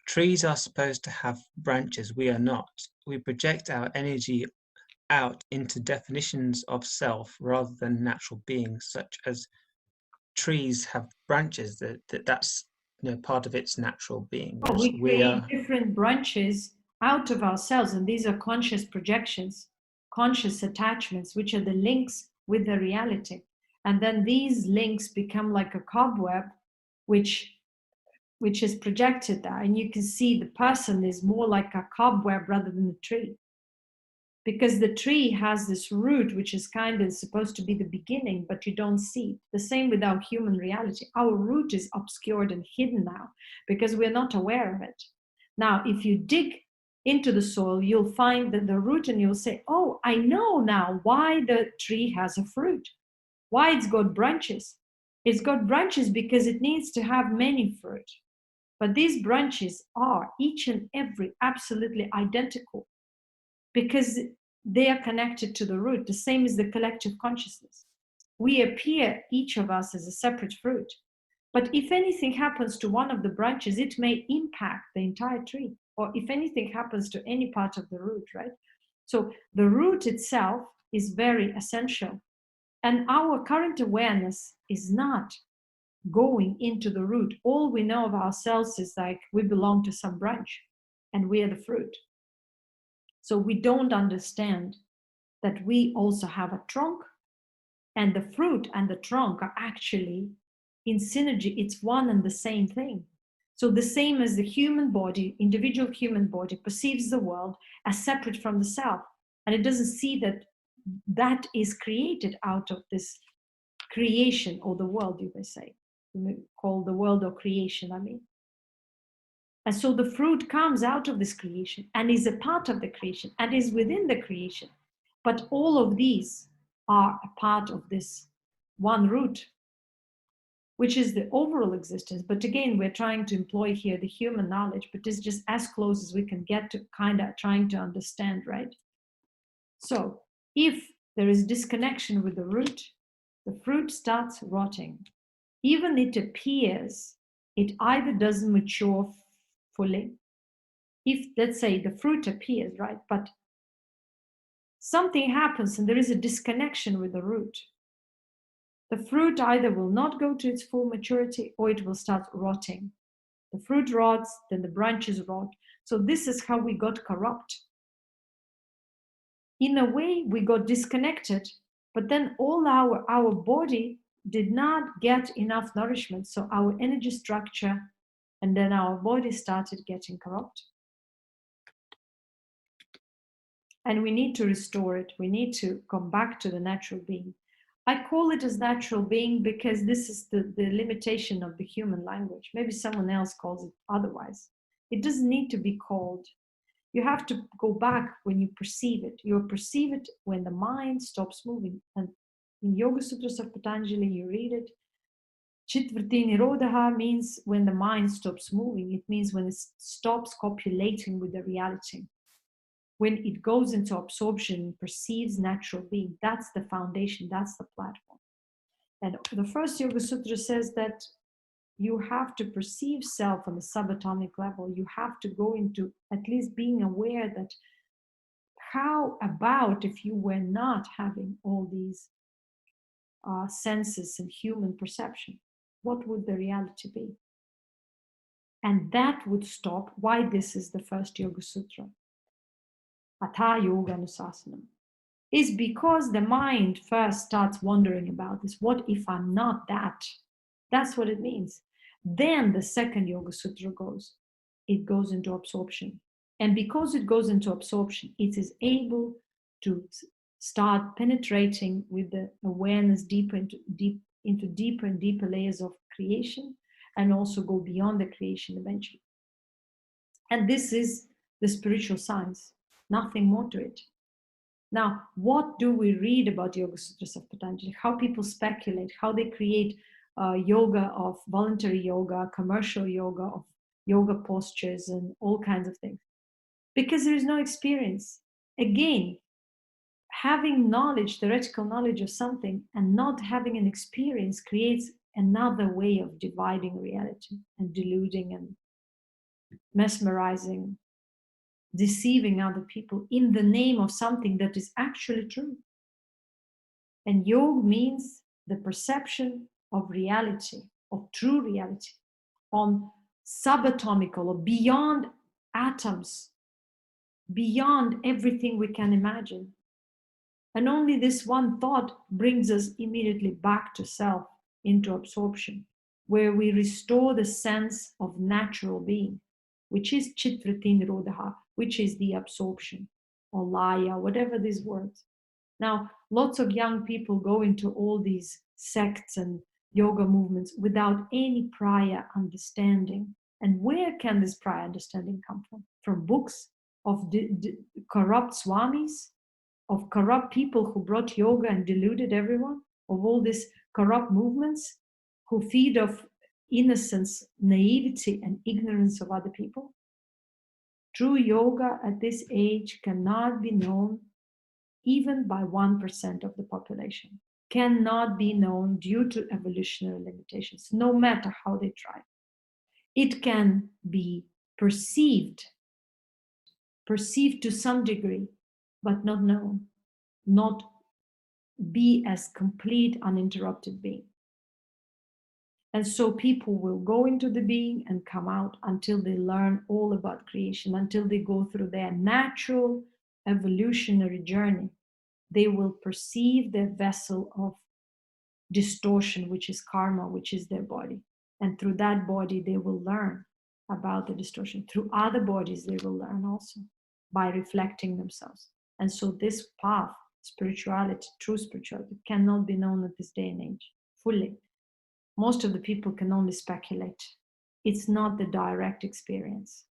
trees are supposed to have branches. We are not. We project our energy out into definitions of self rather than natural beings, such as trees have branches. That's part of its natural being. Oh, Whereas we we create are. different branches out of ourselves, and these are conscious projections, conscious attachments, which are the links with the reality. And then these links become like a cobweb, which is projected there. And you can see the person is more like a cobweb rather than a tree. Because the tree has this root, which is kind of supposed to be the beginning, but you don't see it. The same with our human reality. Our root is obscured and hidden now because we're not aware of it. Now, if you dig into the soil, you'll find that the root, and you'll say, oh, I know now why the tree has a fruit, why it's got branches. It's got branches because it needs to have many fruit. But these branches are each and every absolutely identical because they are connected to the root, the same as the collective consciousness. We appear, each of us, as a separate fruit. But if anything happens to one of the branches, it may impact the entire tree. Or if anything happens to any part of the root, right? So the root itself is very essential. And our current awareness is not going into the root. All we know of ourselves is like we belong to some branch and we are the fruit. So we don't understand that we also have a trunk, and the fruit and the trunk are actually in synergy. It's one and the same thing. So the same as the human body, individual human body, perceives the world as separate from the self, and it doesn't see that that is created out of this creation, or the world, you may say. You may call the world or creation, I mean. And so the fruit comes out of this creation and is a part of the creation and is within the creation. But all of these are a part of this one root, which is the overall existence. But again, we're trying to employ here the human knowledge, but it's just as close as we can get to kind of trying to understand, right? So if there is disconnection with the root, the fruit starts rotting. Even it appears, it either doesn't mature fully. If, let's say, the fruit appears, right, but something happens and there is a disconnection with the root, the fruit either will not go to its full maturity or it will start rotting. The fruit rots, then the branches rot. So this is how we got corrupt. In a way, we got disconnected, but then all our body did not get enough nourishment. So our energy structure and then our body started getting corrupt. And we need to restore it. We need to come back to the natural being. I call it as natural being because this is the limitation of the human language. Maybe someone else calls it otherwise. It doesn't need to be called. You have to go back when you perceive it. You perceive it when the mind stops moving. And in Yoga Sutras of Patanjali, you read it. Chitvritti Nirodha means when the mind stops moving. It means when it stops copulating with the reality. When it goes into absorption, perceives natural being, that's the foundation, that's the platform. And the first Yoga Sutra says that you have to perceive self on the subatomic level. You have to go into at least being aware that how about if you were not having all these senses and human perception, what would the reality be? And that would stop why this is the first Yoga Sutra. Atha Yoga Anusasanam, is because the mind first starts wondering about this. What if I'm not that? That's what it means. Then the second Yoga Sutra goes. It goes into absorption. And because it goes into absorption, it is able to start penetrating with the awareness deeper into deeper and deeper layers of creation, and also go beyond the creation eventually. And this is the spiritual science. Nothing more to it. Now, what do we read about Yoga Sutras of Patanjali? How people speculate, how they create yoga of voluntary yoga, commercial yoga, of yoga postures, and all kinds of things. Because there is no experience. Again, having knowledge, theoretical knowledge of something, and not having an experience creates another way of dividing reality and deluding and mesmerizing, deceiving other people in the name of something that is actually true. And yoga means the perception of reality, of true reality, on subatomical or beyond atoms, beyond everything we can imagine. And only this one thought brings us immediately back to self, into absorption, where we restore the sense of natural being, which is Chitvritin Rodaha, which is the absorption, or Laya, whatever these words. Now, lots of young people go into all these sects and yoga movements without any prior understanding. And where can this prior understanding come from? From books of corrupt swamis, of corrupt people who brought yoga and deluded everyone, of all these corrupt movements who feed off innocence, naivety, and ignorance of other people. True yoga at this age cannot be known even by 1% of the population, cannot be known due to evolutionary limitations, no matter how they try. It can be perceived to some degree, but not known, not be as complete, uninterrupted being. And so people will go into the being and come out until they learn all about creation, until they go through their natural evolutionary journey. They will perceive their vessel of distortion, which is karma, which is their body. And through that body, they will learn about the distortion. Through other bodies, they will learn also by reflecting themselves. And so this path, spirituality, true spirituality, cannot be known at this day and age fully. Most of the people can only speculate. It's not the direct experience.